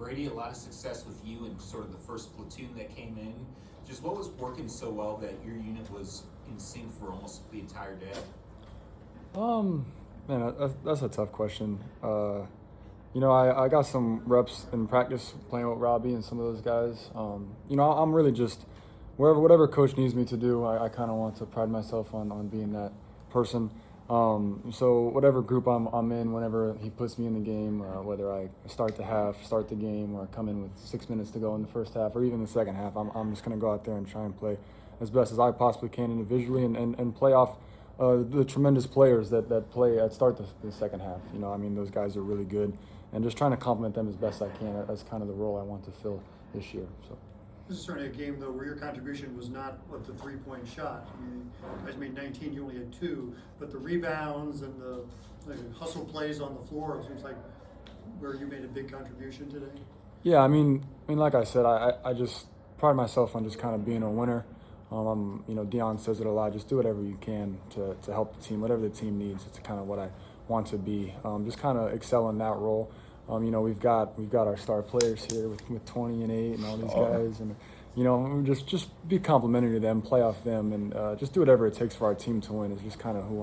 Brady, a lot of success with you and sort of the first platoon that came in. Just what was working so well that your unit was in sync for almost the entire day? Man, that's a tough question. I got some reps in practice playing with Robbie and some of those guys. I'm really just whatever coach needs me to do. I kind of want to pride myself on being that person. So whatever group I'm in, whenever he puts me in the game, whether I start the game, or come in with 6 minutes to go in the first half, or even the second half, I'm just going to go out there and try and play as best as I possibly can individually, and play off the tremendous players that start the second half. Those guys are really good, and just trying to complement them as best I can. That's kind of the role I want to fill this year. So. This is certainly a game, though, where your contribution was not the three-point shot. You guys made 19, you only had 2, but the rebounds and the hustle plays on the floor, it seems like where you made a big contribution today. Yeah, like I said, I just pride myself on just kind of being a winner. Dion says it a lot. Just do whatever you can to help the team, whatever the team needs. It's kind of what I want to be. Just kind of excel in that role. We've got our star players here with 20 and 8 and all these guys, and just be complimentary to them, play off them, and just do whatever it takes for our team to win. Is just kind of who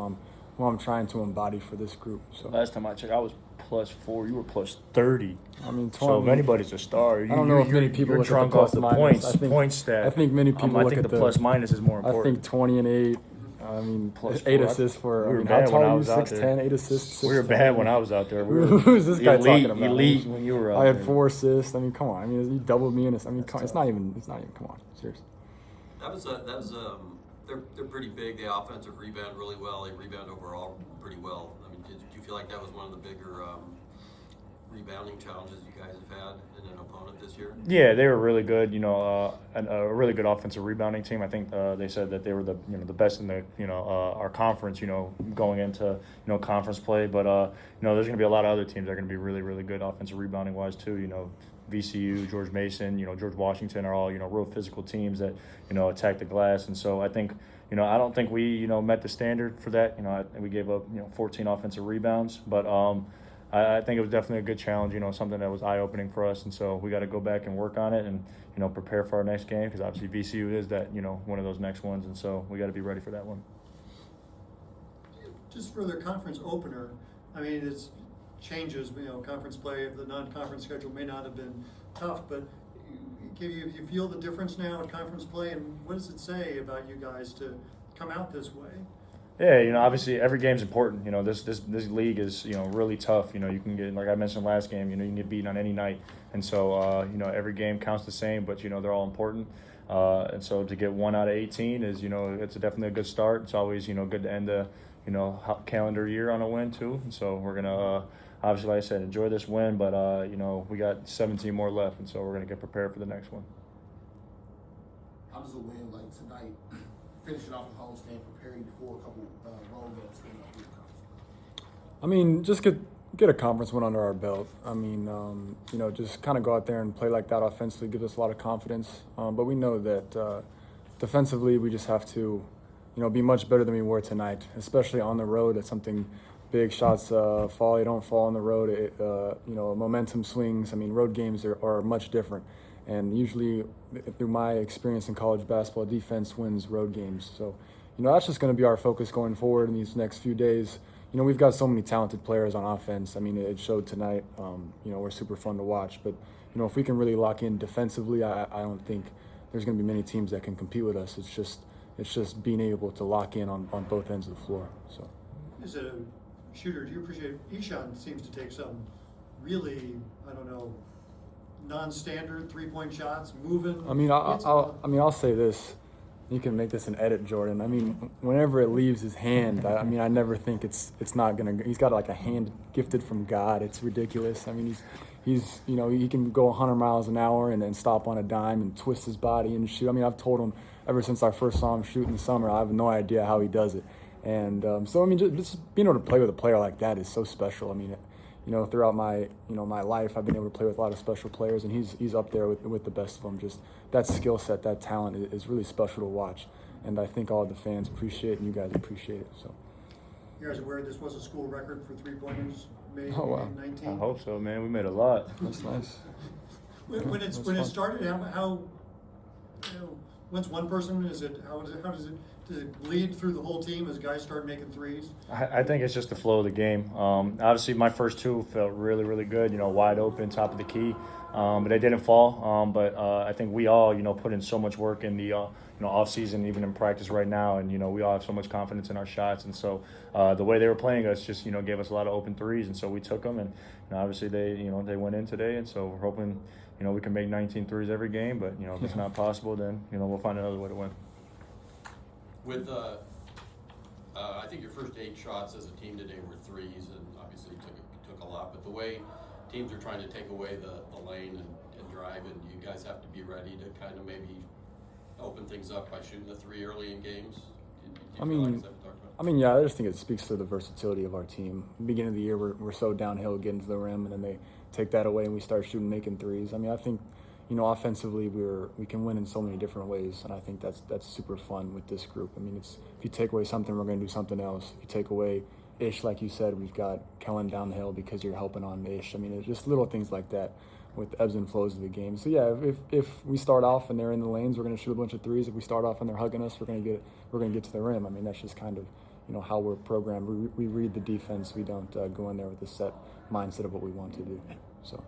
I'm trying to embody for this group. So last time I checked, I was +4. You were +30. 20, so if anybody's a star, I don't know if many people look drunk at the off the plus point stat. I think many people look at the plus minus is more important. I think 20 and 8. Plus 8 4. assists for. We were bad when I was out there. 6'10", 8 assists. We were bad when I was out there. Who's this guy talking about? Elite when you were out there. I had there. 4 assists. Come on. You doubled me in this. It's not even. Come on, seriously. They're pretty big. They offensive rebound really well. They rebound overall pretty well. Did you feel like that was one of the bigger rebounding challenges you guys have had in an opponent this year? Yeah, they were really good. A really good offensive rebounding team. I think they said that they were the best in our conference. Going into conference play. But there's going to be a lot of other teams that are going to be really, really good offensive rebounding wise too. VCU, George Mason, George Washington are all real physical teams that attack the glass. And so I think I don't think we met the standard for that. We gave up 14 offensive rebounds, but I think it was definitely a good challenge, something that was eye-opening for us. And so we got to go back and work on it and, prepare for our next game, because obviously VCU is that, one of those next ones. And so we got to be ready for that one. Just for the conference opener, it's changes, conference play of the non-conference schedule may not have been tough, but you feel the difference now in conference play, and what does it say about you guys to come out this way? Yeah, obviously every game's important. This league is, really tough. You can get, like I mentioned last game, you can get beaten on any night. And so, every game counts the same, but, they're all important. And so to get 1 out of 18 is, it's definitely a good start. It's always, good to end the, calendar year on a win too. And so we're going to, obviously, like I said, enjoy this win, but, we got 17 more left. And so we're going to get prepared for the next one. How does a win like tonight, finishing off the home stand, preparing for a couple road games coming up with the conference? Just get a conference win under our belt. Just kind of go out there and play like that offensively gives us a lot of confidence. But we know that defensively we just have to, be much better than we were tonight, especially on the road. It's something big. Shots fall, they don't fall on the road. Momentum swings. Road games are much different. And usually, through my experience in college basketball, defense wins road games. So, that's just going to be our focus going forward in these next few days. We've got so many talented players on offense. It showed tonight. We're super fun to watch. But, if we can really lock in defensively, I don't think there's going to be many teams that can compete with us. It's just being able to lock in on both ends of the floor. So. As a shooter, do you appreciate Ishan seems to take some really, non-standard three-point shots, moving? I'll say this. You can make this an edit, Jordan. Whenever it leaves his hand, I never think it's not gonna. He's got like a hand gifted from God. It's ridiculous. He's he can go 100 miles an hour and stop on a dime and twist his body and shoot. I've told him ever since I first saw him shoot in the summer, I have no idea how he does it. And just being able to play with a player like that is so special. Throughout my my life, I've been able to play with a lot of special players, and he's up there with the best of them. Just that skill set, that talent is really special to watch, and I think all of the fans appreciate it, and you guys appreciate it. So. You guys aware this was a school record for three-pointers made Oh, wow. in 19? I hope so, man. We made a lot. That's nice. When It was it fun. started, how you know, once one person is it? How does it bleed through the whole team as guys start making threes? I think it's just the flow of the game. Obviously, my first two felt really, really good. Wide open, top of the key, but they didn't fall. But I think we all, put in so much work in the, off season, even in practice right now, and we all have so much confidence in our shots. And so the way they were playing us just, gave us a lot of open threes, and so we took them. And obviously they went in today, and so we're hoping, we can make 19 threes every game. But if it's not possible, then we'll find another way to win. With I think your first 8 shots as a team today were threes, and obviously took a lot. But the way teams are trying to take away the lane and drive, and you guys have to be ready to kind of maybe open things up by shooting the 3 early in games. Do you feel like that's what we talked about? Yeah, I just think it speaks to the versatility of our team. Beginning of the year, we're so downhill getting to the rim, and then they take that away and we start making threes. I think, offensively we can win in so many different ways, and I think that's super fun with this group. It's if you take away something, we're going to do something else. If you take away Ish, like you said, we've got Kellen down the hill because you're helping on Ish. It's just little things like that with ebbs and flows of the game. So yeah, if we start off and they're in the lanes, we're going to shoot a bunch of threes. If we start off and they're hugging us, we're going to get to the rim. That's just kind of how we're programmed. We read the defense. We don't go in there with a set mindset of what we want to do. So.